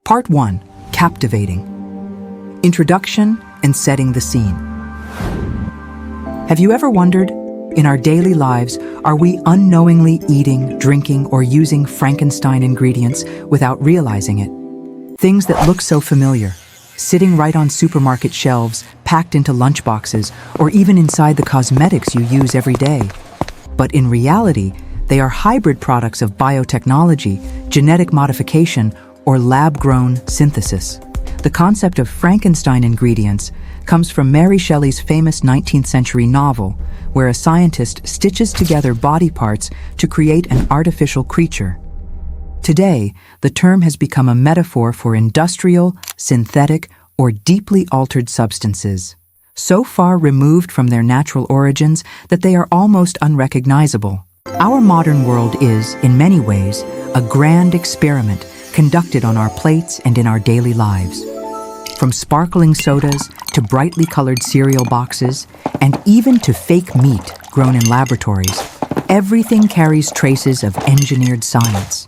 Part 1. Captivating. Introduction and setting the scene. Have you ever wondered, in our daily lives, are we unknowingly eating, drinking, or using Frankenstein ingredients without realizing it? Things that look so familiar, sitting right on supermarket shelves, packed into lunchboxes, or even inside the cosmetics you use every day. But in reality, they are hybrid products of biotechnology, genetic modification, or lab-grown synthesis. The concept of Frankenstein ingredients comes from Mary Shelley's famous 19th century novel, where a scientist stitches together body parts to create an artificial creature. Today, the term has become a metaphor for industrial, synthetic, or deeply altered substances, so far removed from their natural origins that they are almost unrecognizable. Our modern world is, in many ways, a grand experiment conducted on our plates and in our daily lives. From sparkling sodas to brightly colored cereal boxes, and even to fake meat grown in laboratories, everything carries traces of engineered science.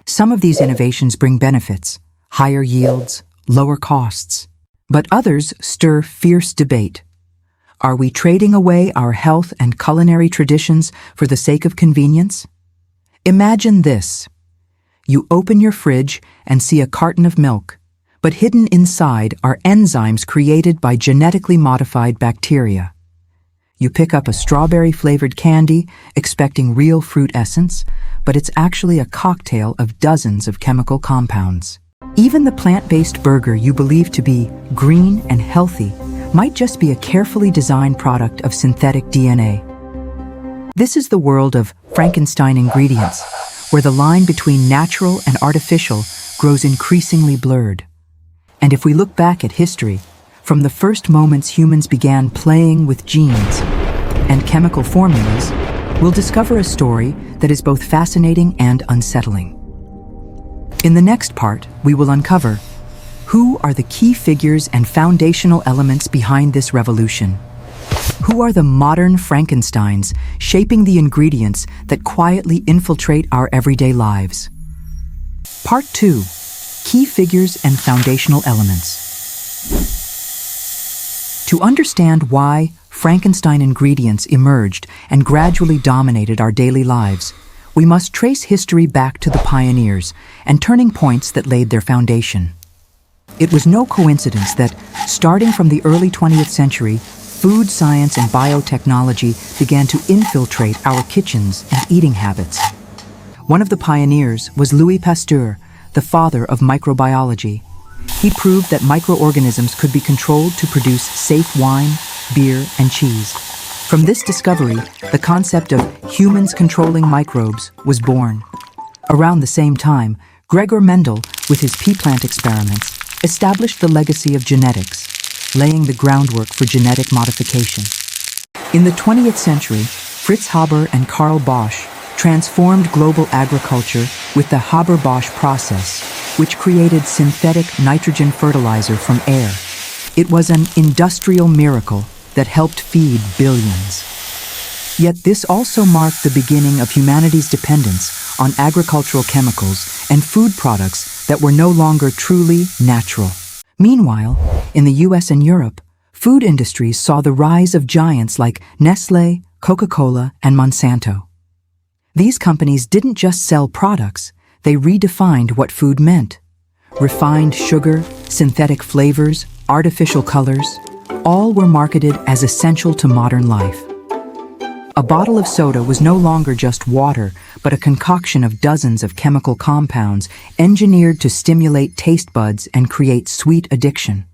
Some of these innovations bring benefits, higher yields, lower costs, but others stir fierce debate. Are we trading away our health and culinary traditions for the sake of convenience? Imagine this. You open your fridge and see a carton of milk, but hidden inside are enzymes created by genetically modified bacteria. You pick up a strawberry-flavored candy, expecting real fruit essence, but it's actually a cocktail of dozens of chemical compounds. Even the plant-based burger you believe to be green and healthy might just be a carefully designed product of synthetic DNA. This is the world of Frankenstein ingredients, where the line between natural and artificial grows increasingly blurred. And if we look back at history, from the first moments humans began playing with genes and chemical formulas, we'll discover a story that is both fascinating and unsettling. In the next part, we will uncover who are the key figures and foundational elements behind this revolution. Who are the modern Frankensteins shaping the ingredients that quietly infiltrate our everyday lives? Part 2. Key figures and foundational elements. To understand why Frankenstein ingredients emerged and gradually dominated our daily lives, we must trace history back to the pioneers and turning points that laid their foundation. It was no coincidence that, starting from the early 20th century, food science and biotechnology began to infiltrate our kitchens and eating habits. One of the pioneers was Louis Pasteur, the father of microbiology. He proved that microorganisms could be controlled to produce safe wine, beer, and cheese. From this discovery, the concept of humans controlling microbes was born. Around the same time, Gregor Mendel, with his pea plant experiments, established the legacy of genetics, laying the groundwork for genetic modification. In the 20th century, Fritz Haber and Carl Bosch transformed global agriculture with the Haber-Bosch process, which created synthetic nitrogen fertilizer from air. It was an industrial miracle that helped feed billions. Yet this also marked the beginning of humanity's dependence on agricultural chemicals and food products that were no longer truly natural. Meanwhile, in the US and Europe, food industries saw the rise of giants like Nestlé, Coca-Cola, and Monsanto. These companies didn't just sell products, they redefined what food meant. Refined sugar, synthetic flavors, artificial colors, all were marketed as essential to modern life. A bottle of soda was no longer just water, but a concoction of dozens of chemical compounds engineered to stimulate taste buds and create sweet addiction.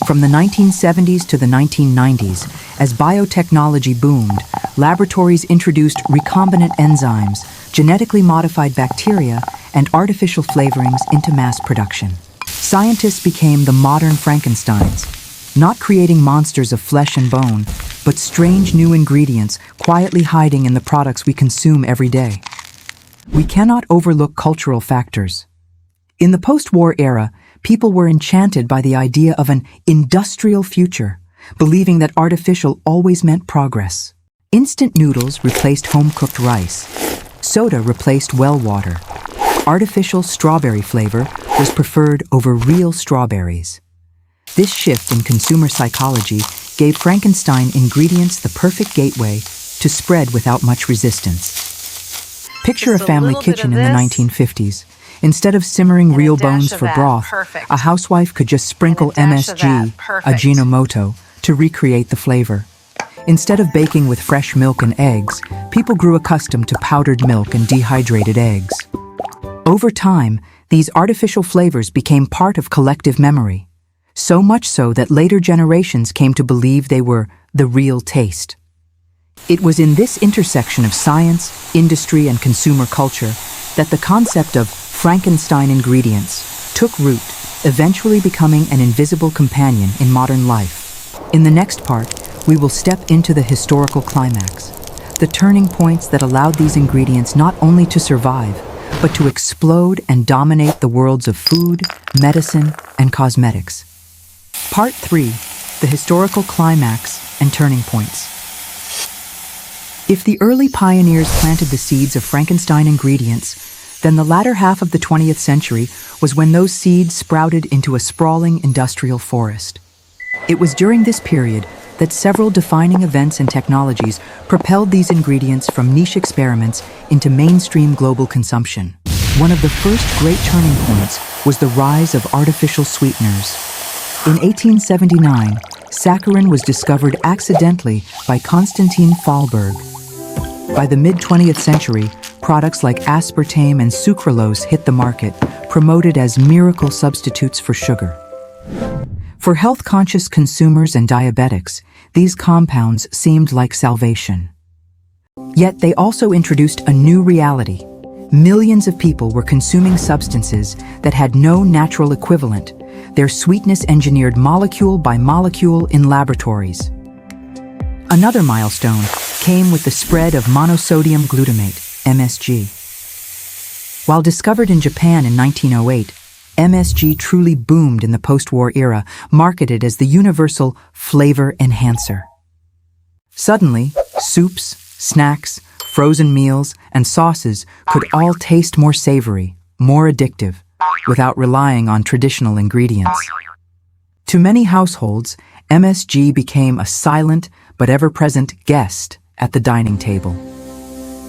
From the 1970s to the 1990s, as biotechnology boomed, laboratories introduced recombinant enzymes, genetically modified bacteria, and artificial flavorings into mass production. Scientists became the modern Frankensteins, not creating monsters of flesh and bone, but strange new ingredients quietly hiding in the products we consume every day. We cannot overlook cultural factors. In the post-war era, people were enchanted by the idea of an industrial future, believing that artificial always meant progress. Instant noodles replaced home-cooked rice. Soda replaced well water. artificial strawberry flavor was preferred over real strawberries. This shift in consumer psychology gave Frankenstein ingredients the perfect gateway to spread without much resistance. Picture a family kitchen in the 1950s. Instead of simmering real bones for broth, a housewife could just sprinkle MSG, Ajinomoto, to recreate the flavor. Instead of baking with fresh milk and eggs, people grew accustomed to powdered milk and dehydrated eggs. Over time, these artificial flavors became part of collective memory, so much so that later generations came to believe they were the real taste. It was in this intersection of science, industry, and consumer culture that the concept of Frankenstein ingredients took root, eventually becoming an invisible companion in modern life. In the next part, we will step into the historical climax, the turning points that allowed these ingredients not only to survive, but to explode and dominate the worlds of food, medicine, and cosmetics. Part 3, the historical climax and turning points. If the early pioneers planted the seeds of Frankenstein ingredients, then the latter half of the 20th century was when those seeds sprouted into a sprawling industrial forest. It was during this period that several defining events and technologies propelled these ingredients from niche experiments into mainstream global consumption. One of the first great turning points was the rise of artificial sweeteners. In 1879, saccharin was discovered accidentally by Konstantin Fahlberg. By the mid-20th century, products like aspartame and sucralose hit the market, promoted as miracle substitutes for sugar. For health-conscious consumers and diabetics, these compounds seemed like salvation. Yet they also introduced a new reality. Millions of people were consuming substances that had no natural equivalent, their sweetness engineered molecule by molecule in laboratories. Another milestone came with the spread of monosodium glutamate, MSG. While discovered in Japan in 1908, MSG truly boomed in the post-war era, marketed as the universal flavor enhancer. Suddenly, soups, snacks, frozen meals, and sauces could all taste more savory, more addictive, without relying on traditional ingredients. To many households, MSG became a silent but ever-present guest at the dining table.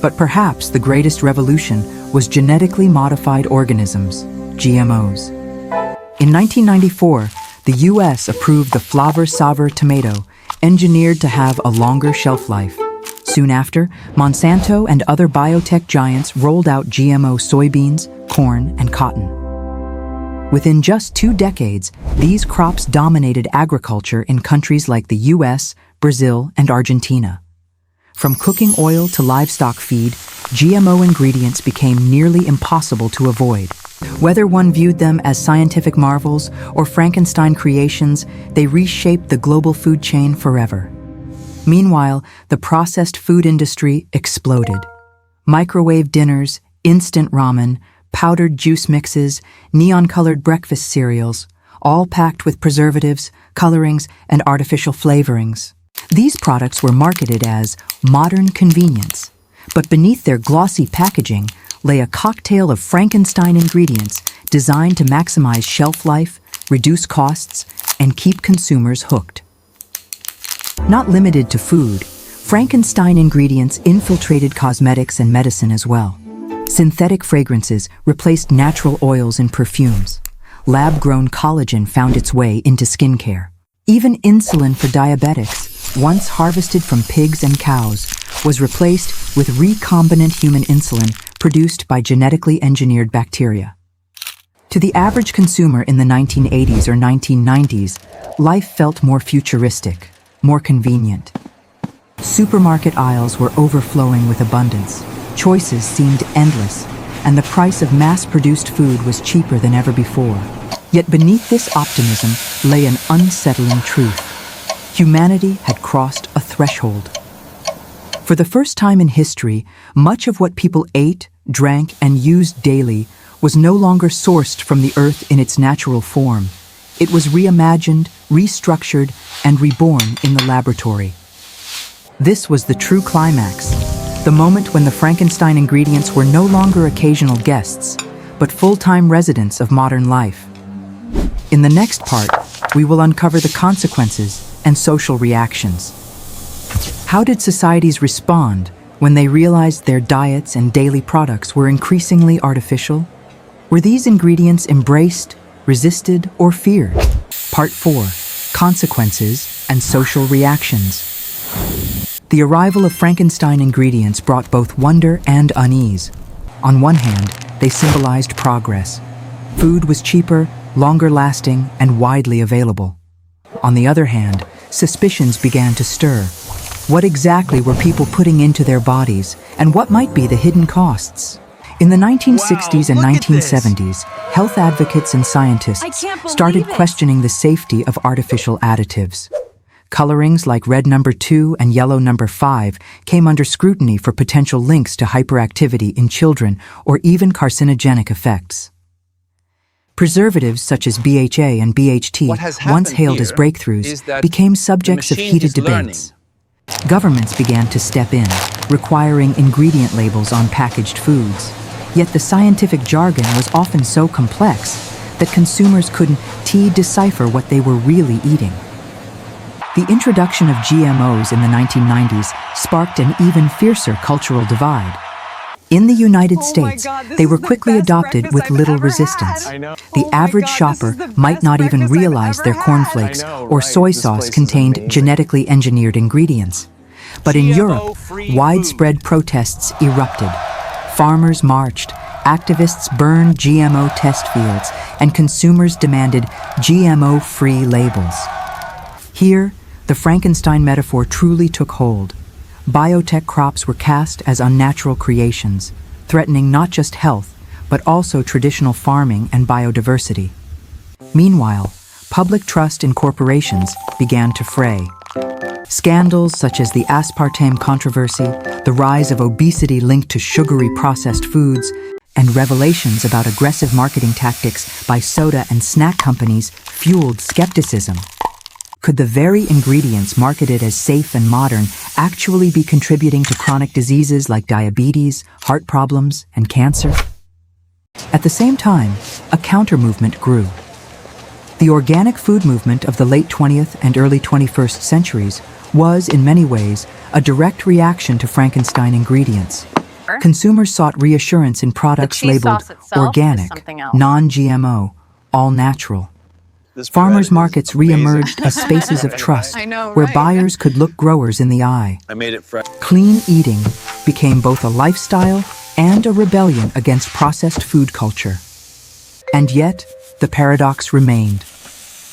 But perhaps the greatest revolution was genetically modified organisms, GMOs. In 1994, the US approved the Flavor Savor tomato, engineered to have a longer shelf life. Soon after, Monsanto and other biotech giants rolled out GMO soybeans, corn, and cotton. Within just 2 decades, these crops dominated agriculture in countries like the US, Brazil, and Argentina. From cooking oil to livestock feed, GMO ingredients became nearly impossible to avoid. Whether one viewed them as scientific marvels or Frankenstein creations, they reshaped the global food chain forever. Meanwhile, the processed food industry exploded. Microwave dinners, instant ramen, powdered juice mixes, neon-colored breakfast cereals, all packed with preservatives, colorings, and artificial flavorings. These products were marketed as modern convenience, but beneath their glossy packaging lay a cocktail of Frankenstein ingredients designed to maximize shelf life, reduce costs, and keep consumers hooked. Not limited to food, Frankenstein ingredients infiltrated cosmetics and medicine as well. Synthetic fragrances replaced natural oils in perfumes. Lab-grown collagen found its way into skincare. Even insulin for diabetics, once harvested from pigs and cows, was replaced with recombinant human insulin produced by genetically engineered bacteria. To the average consumer in the 1980s or 1990s, life felt more futuristic, more convenient. Supermarket aisles were overflowing with abundance. Choices seemed endless, and the price of mass-produced food was cheaper than ever before. Yet beneath this optimism lay an unsettling truth. Humanity had crossed a threshold. For the first time in history, much of what people ate, drank, and used daily was no longer sourced from the earth in its natural form. It was reimagined, restructured, and reborn in the laboratory. This was the true climax, the moment when the Frankenstein ingredients were no longer occasional guests, but full-time residents of modern life. In the next part, we will uncover the consequences and social reactions. How did societies respond when they realized their diets and daily products were increasingly artificial? Were these ingredients embraced, resisted, or feared? Part 4. Consequences and social reactions. The arrival of Frankenstein ingredients brought both wonder and unease. On one hand, they symbolized progress. Food was cheaper, longer lasting, and widely available. On the other hand, suspicions began to stir. What exactly were people putting into their bodies, and what might be the hidden costs? In the 1960s and 1970s, health advocates and scientists started questioning the safety of artificial additives. Colorings like red number 2 and yellow number 5 came under scrutiny for potential links to hyperactivity in children or even carcinogenic effects. Preservatives such as BHA and BHT, once hailed as breakthroughs, became subjects of heated debates. Governments began to step in, requiring ingredient labels on packaged foods. Yet the scientific jargon was often so complex that consumers couldn't decipher what they were really eating. The introduction of GMOs in the 1990s sparked an even fiercer cultural divide. In the United States, they were quickly adopted with little resistance. The average shopper might not even realize their cornflakes or soy sauce contained genetically engineered ingredients. But in Europe, widespread protests erupted. Farmers marched, activists burned GMO test fields, and consumers demanded GMO-free labels. Here, the Frankenstein metaphor truly took hold. Biotech crops were cast as unnatural creations, threatening not just health, but also traditional farming and biodiversity. Meanwhile, public trust in corporations began to fray. Scandals such as the aspartame controversy, the rise of obesity linked to sugary processed foods, and revelations about aggressive marketing tactics by soda and snack companies fueled skepticism. Could the very ingredients marketed as safe and modern actually be contributing to chronic diseases like diabetes, heart problems, and cancer? At the same time, a counter-movement grew. The organic food movement of the late 20th and early 21st centuries was, in many ways, a direct reaction to Frankenstein ingredients. Consumers sought reassurance in products labeled organic, non-GMO, all-natural. Farmers' markets re-emerged as spaces of trust where buyers could look growers in the eye. Clean eating became both a lifestyle and a rebellion against processed food culture. And yet, the paradox remained.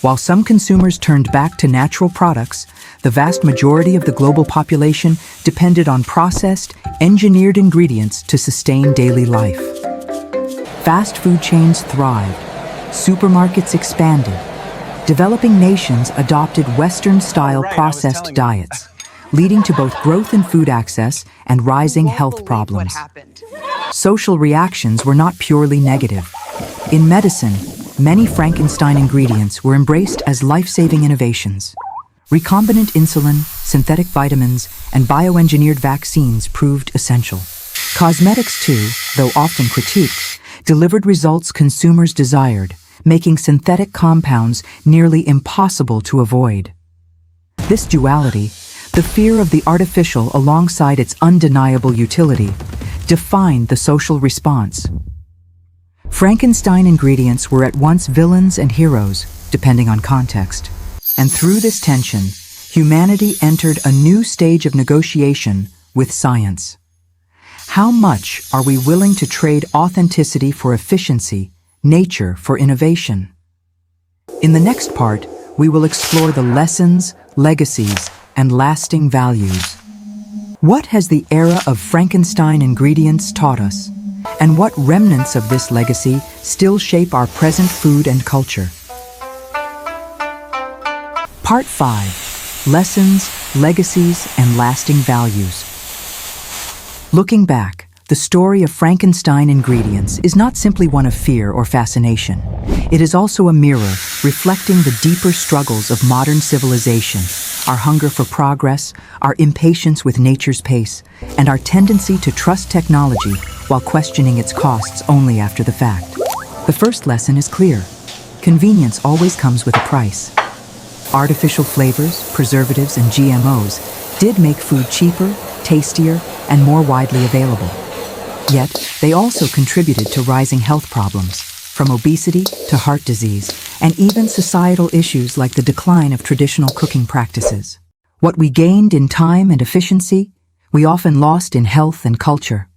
While some consumers turned back to natural products, the vast majority of the global population depended on processed, engineered ingredients to sustain daily life. Fast food chains thrived. Supermarkets expanded. Developing nations adopted Western-style processed diets, leading to both growth in food access and rising health problems. Social reactions were not purely negative. In medicine, many Frankenstein ingredients were embraced as life-saving innovations. Recombinant insulin, synthetic vitamins, and bioengineered vaccines proved essential. Cosmetics, too, though often critiqued, delivered results consumers desired, making synthetic compounds nearly impossible to avoid. This duality, the fear of the artificial alongside its undeniable utility, defined the social response. Frankenstein ingredients were at once villains and heroes, depending on context. And through this tension, humanity entered a new stage of negotiation with science. How much are we willing to trade authenticity for efficiency, nature for innovation? In the next part, we will explore the lessons, legacies, and lasting values. What has the era of Frankenstein ingredients taught us? And what remnants of this legacy still shape our present food and culture? Part 5. Lessons, Legacies, and Lasting Values. Looking back, the story of Frankenstein ingredients is not simply one of fear or fascination. It is also a mirror reflecting the deeper struggles of modern civilization, our hunger for progress, our impatience with nature's pace, and our tendency to trust technology while questioning its costs only after the fact. The first lesson is clear. Convenience always comes with a price. Artificial flavors, preservatives, and GMOs did make food cheaper, tastier, and more widely available. Yet, they also contributed to rising health problems, from obesity to heart disease, and even societal issues like the decline of traditional cooking practices. What we gained in time and efficiency, we often lost in health and culture.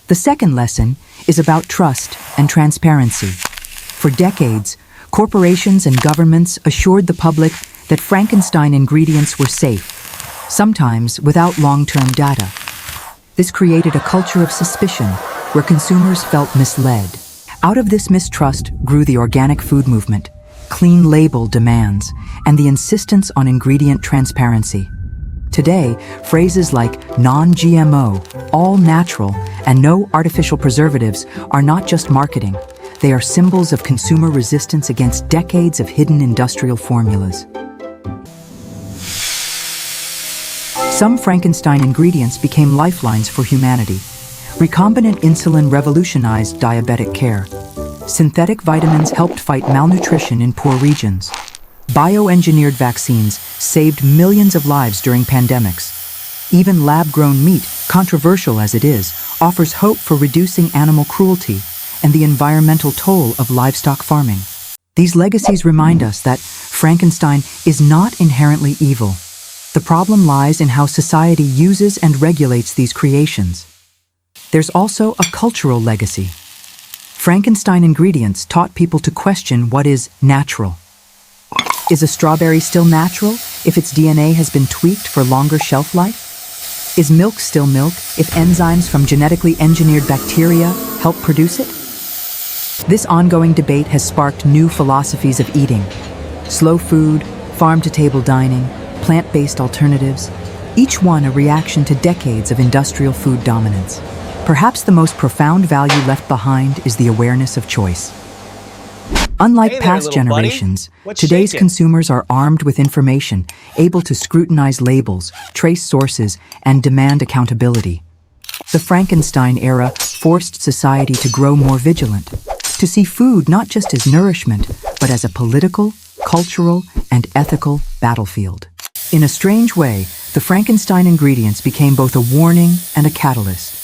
The second lesson is about trust and transparency. For decades, corporations and governments assured the public that Frankenstein ingredients were safe, sometimes without long-term data. This created a culture of suspicion where consumers felt misled. Out of this mistrust grew the organic food movement, clean label demands, and the insistence on ingredient transparency. Today, phrases like non-GMO, all natural, and no artificial preservatives are not just marketing. They are symbols of consumer resistance against decades of hidden industrial formulas. Some Frankenstein ingredients became lifelines for humanity. Recombinant insulin revolutionized diabetic care. Synthetic vitamins helped fight malnutrition in poor regions. Bioengineered vaccines saved millions of lives during pandemics. Even lab-grown meat, controversial as it is, offers hope for reducing animal cruelty and the environmental toll of livestock farming. These legacies remind us that Frankenstein is not inherently evil. The problem lies in how society uses and regulates these creations. There's also a cultural legacy. Frankenstein ingredients taught people to question what is natural. Is a strawberry still natural if its DNA has been tweaked for longer shelf life? Is milk still milk if enzymes from genetically engineered bacteria help produce it? This ongoing debate has sparked new philosophies of eating. Slow food, farm-to-table dining, plant-based alternatives, each one a reaction to decades of industrial food dominance. Perhaps the most profound value left behind is the awareness of choice. Unlike past generations, today's consumers are armed with information, able to scrutinize labels, trace sources, and demand accountability. The Frankenstein era forced society to grow more vigilant, to see food not just as nourishment, but as a political, cultural, and ethical battlefield. In a strange way, the Frankenstein ingredients became both a warning and a catalyst.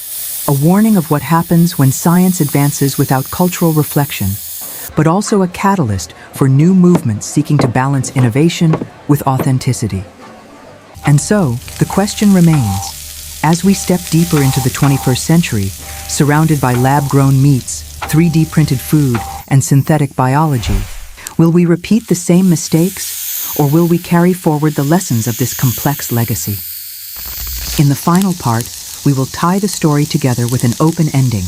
A warning of what happens when science advances without cultural reflection, but also a catalyst for new movements seeking to balance innovation with authenticity. And so, the question remains, as we step deeper into the 21st century, surrounded by lab-grown meats, 3D printed food, and synthetic biology, will we repeat the same mistakes, or will we carry forward the lessons of this complex legacy? In the final part, we will tie the story together with an open ending.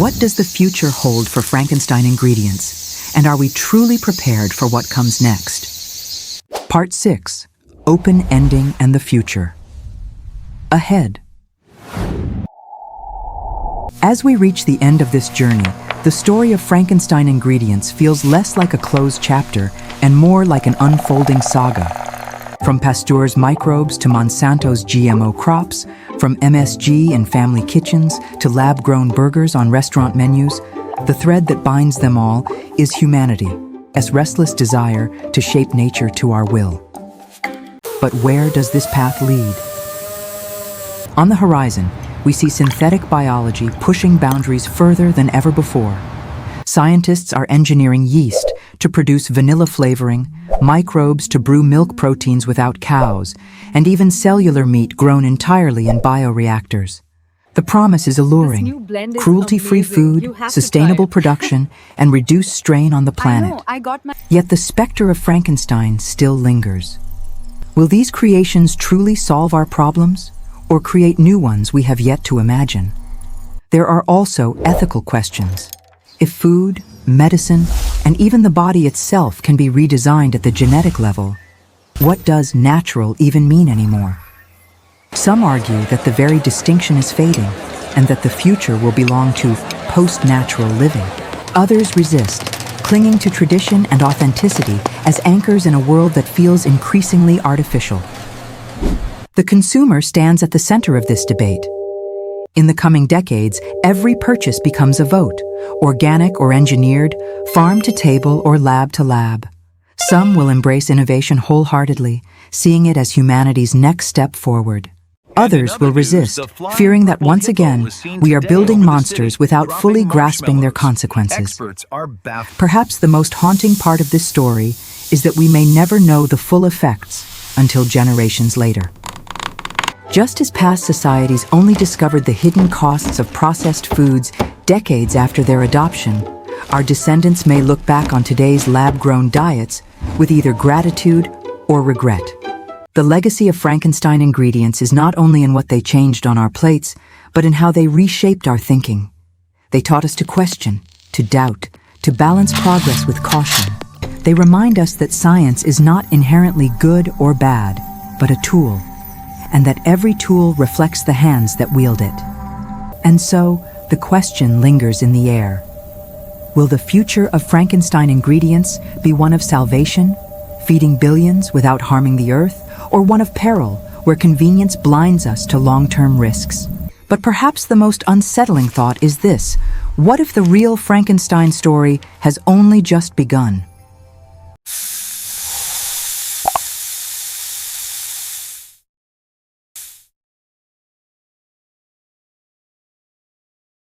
What does the future hold for Frankenstein ingredients, and are we truly prepared for what comes next? Part 6. Open Ending and the Future. Ahead. As we reach the end of this journey, the story of Frankenstein ingredients feels less like a closed chapter and more like an unfolding saga. From Pasteur's microbes to Monsanto's GMO crops, from MSG in family kitchens to lab-grown burgers on restaurant menus, the thread that binds them all is humanity's restless desire to shape nature to our will. But where does this path lead? On the horizon, we see synthetic biology pushing boundaries further than ever before. Scientists are engineering yeast to produce vanilla flavoring, microbes to brew milk proteins without cows, and even cellular meat grown entirely in bioreactors. The promise is alluring: cruelty-free food, sustainable production, and reduced strain on the planet. Yet the specter of Frankenstein still lingers. Will these creations truly solve our problems, or create new ones we have yet to imagine? There are also ethical questions. If food, medicine, and even the body itself can be redesigned at the genetic level, what does natural even mean anymore? Some argue that the very distinction is fading and that the future will belong to post-natural living. Others resist, clinging to tradition and authenticity as anchors in a world that feels increasingly artificial. The consumer stands at the center of this debate. In the coming decades, every purchase becomes a vote, organic or engineered, farm to table or lab to lab. Some will embrace innovation wholeheartedly, seeing it as humanity's next step forward. Others will resist, fearing that once again, we are building monsters without fully grasping their consequences. Perhaps the most haunting part of this story is that we may never know the full effects until generations later. Just as past societies only discovered the hidden costs of processed foods decades after their adoption, our descendants may look back on today's lab-grown diets with either gratitude or regret. The legacy of Frankenstein ingredients is not only in what they changed on our plates, but in how they reshaped our thinking. They taught us to question, to doubt, to balance progress with caution. They remind us that science is not inherently good or bad, but a tool, and that every tool reflects the hands that wield it. And so, the question lingers in the air. Will the future of Frankenstein ingredients be one of salvation, feeding billions without harming the earth, or one of peril, where convenience blinds us to long-term risks? But perhaps the most unsettling thought is this: what if the real Frankenstein story has only just begun?